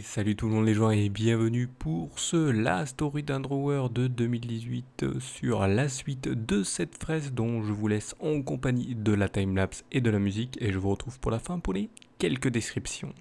Et salut tout le monde les gens et bienvenue pour ce La Story d'un Drawer de 2018 sur la suite de cette fraise dont je vous laisse en compagnie de la timelapse et de la musique et je vous retrouve pour la fin pour les quelques descriptions.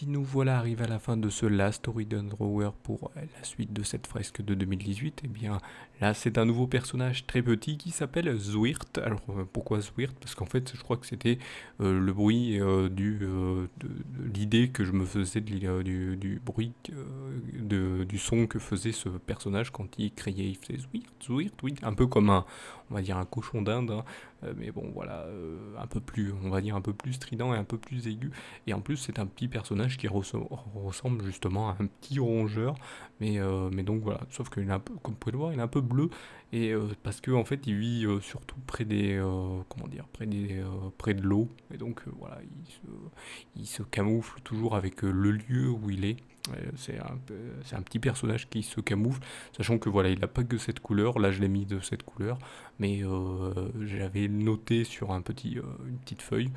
Nous voilà arrivés à la fin de ce Last Story Drawer pour la suite de cette fresque de 2018. Et bien là c'est un nouveau personnage très petit qui s'appelle Zwirt. Alors pourquoi Zwirt? Parce qu'en fait je crois que c'était le bruit de l'idée que je me faisais du bruit, du son que faisait ce personnage quand il criait. Il faisait Zwirt, Zwirt, oui. Un peu comme on va dire un cochon d'Inde. Hein. Mais bon voilà, un peu plus, on va dire un peu plus strident et un peu plus aigu. Et en plus, c'est un petit personnage qui ressemble justement à un petit rongeur. Mais donc voilà, sauf qu'il est un peu, comme vous pouvez le voir, il est un peu bleu. Et parce que en fait, il vit surtout près des, comment dire, près de l'eau. Et donc voilà, il se camoufle toujours avec le lieu où il est. C'est un petit personnage qui se camoufle, sachant que voilà, il n'a pas que cette couleur. Là, je l'ai mis de cette couleur, mais j'avais noté sur une petite feuille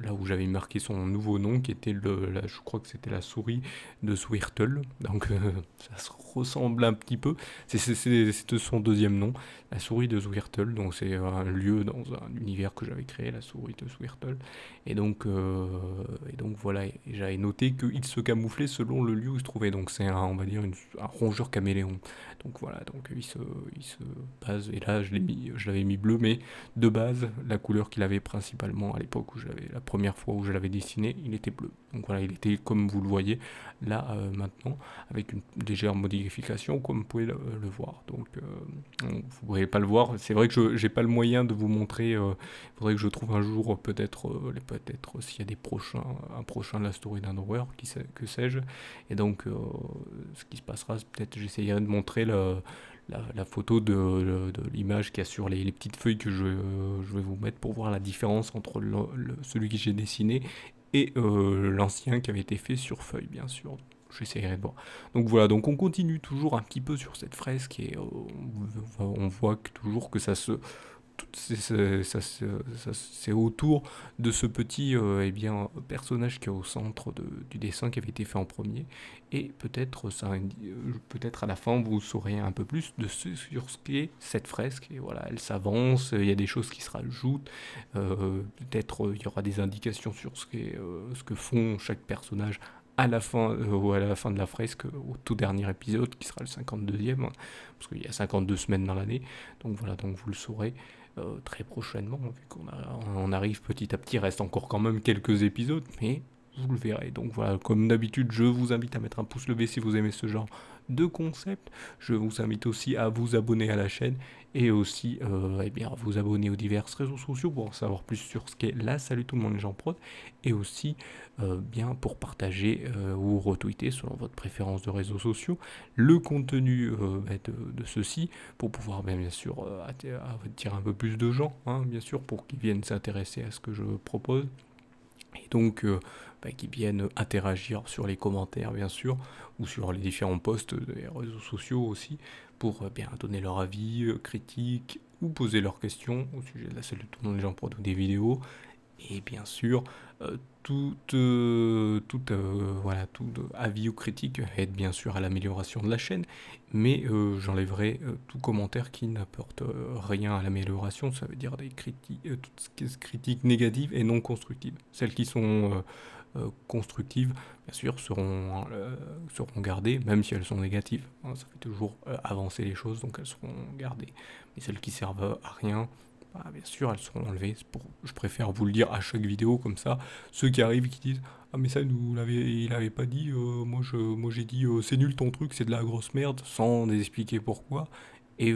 là où j'avais marqué son nouveau nom qui était je crois que c'était la souris de Swirtle, donc ça se ressemble un petit peu, c'est son deuxième nom, la souris de Swirtle, donc c'est un lieu dans un univers que j'avais créé, la souris de Swirtle, et donc voilà, et j'avais noté qu'il se camouflait selon le lieu où il se trouvait, donc c'est on va dire un rongeur caméléon, donc voilà, donc il se base, et là je l'avais mis bleu, mais de base, la couleur qu'il avait principalement à l'époque la première fois où je l'avais dessiné, il était bleu. Donc voilà, il était comme vous le voyez là maintenant, avec une légère modification, comme vous pouvez le voir. Donc vous ne pouvez pas le voir. C'est vrai que je n'ai pas le moyen de vous montrer. Il faudrait que je trouve un jour peut-être s'il y a un prochain La Story d'un Drawer, que sais-je. Et donc ce qui se passera, c'est peut-être j'essayerai de montrer la photo de l'image qu'il y a sur les petites feuilles que je vais vous mettre pour voir la différence entre celui que j'ai dessiné et l'ancien qui avait été fait sur feuille, bien sûr. J'essaierai de voir. Donc voilà, donc on continue toujours un petit peu sur cette fresque et on voit toujours que c'est autour de ce petit eh bien, personnage qui est au centre du dessin qui avait été fait en premier. Et peut-être à la fin vous saurez un peu plus sur ce qu'est cette fresque. Et voilà, elle s'avance, il y a des choses qui se rajoutent. Peut-être il y aura des indications sur ce que font chaque personnage à la fin, ou à la fin de la fresque, au tout dernier épisode, qui sera le 52e, hein, parce qu'il y a 52 semaines dans l'année. Donc voilà, donc vous le saurez très prochainement, vu on arrive petit à petit, il reste encore quand même quelques épisodes, mais vous le verrez. Donc voilà, comme d'habitude, je vous invite à mettre un pouce levé si vous aimez ce genre de concept. Je vous invite aussi à vous abonner à la chaîne et aussi eh bien, à vous abonner aux divers réseaux sociaux pour en savoir plus sur ce qu'est la Salut tout le monde les gens prod, et aussi bien pour partager ou retweeter selon votre préférence de réseaux sociaux le contenu de ceux-ci, pour pouvoir bien sûr attirer un peu plus de gens, hein, bien sûr, pour qu'ils viennent s'intéresser à ce que je propose. Et donc, qui viennent interagir sur les commentaires, bien sûr, ou sur les différents posts des réseaux sociaux aussi, pour bien donner leur avis, critiques, ou poser leurs questions au sujet de la salle de tout le monde, les gens pour des vidéos. Et bien sûr, voilà, tout avis ou critique aide bien sûr à l'amélioration de la chaîne, mais j'enlèverai tout commentaire qui n'apporte rien à l'amélioration. Ça veut dire des critiques, toutes critiques négatives et non constructives. Celles qui sont constructives, bien sûr, seront gardées, même si elles sont négatives, hein. Ça fait toujours avancer les choses, donc elles seront gardées. Mais celles qui servent à rien, bah, bien sûr, elles seront enlevées. Je préfère vous le dire à chaque vidéo, comme ça, ceux qui arrivent et qui disent ah mais ça il avait pas dit, moi j'ai dit c'est nul ton truc, c'est de la grosse merde, sans expliquer pourquoi. Et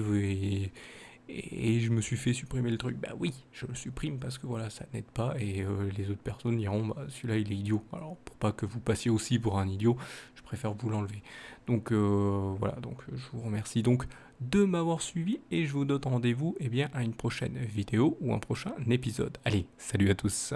je me suis fait supprimer le truc. Bah oui, je le supprime parce que voilà, ça n'aide pas, et les autres personnes diront bah celui-là il est idiot. Alors pour pas que vous passiez aussi pour un idiot, je préfère vous l'enlever. Donc voilà, donc je vous remercie donc de m'avoir suivi, et je vous donne rendez-vous eh bien à une prochaine vidéo ou un prochain épisode. Allez, salut à tous.